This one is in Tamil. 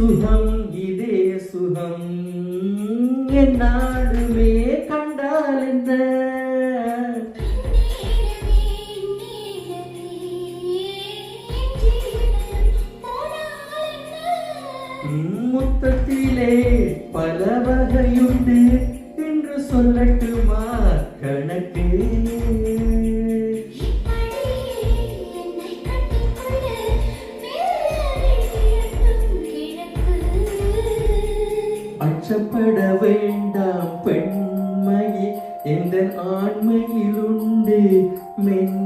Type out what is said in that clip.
சுகம் இதே சுகம் என்னாலுமே கண்டால் இந்த முத்தத்திலே பல வகையுண்டு என்று சொல்லட்டுமா கணக்கு அச்சப்பட வேண்டாம் பெண்மையே எந்த ஆண்மையில் உண்டு மென்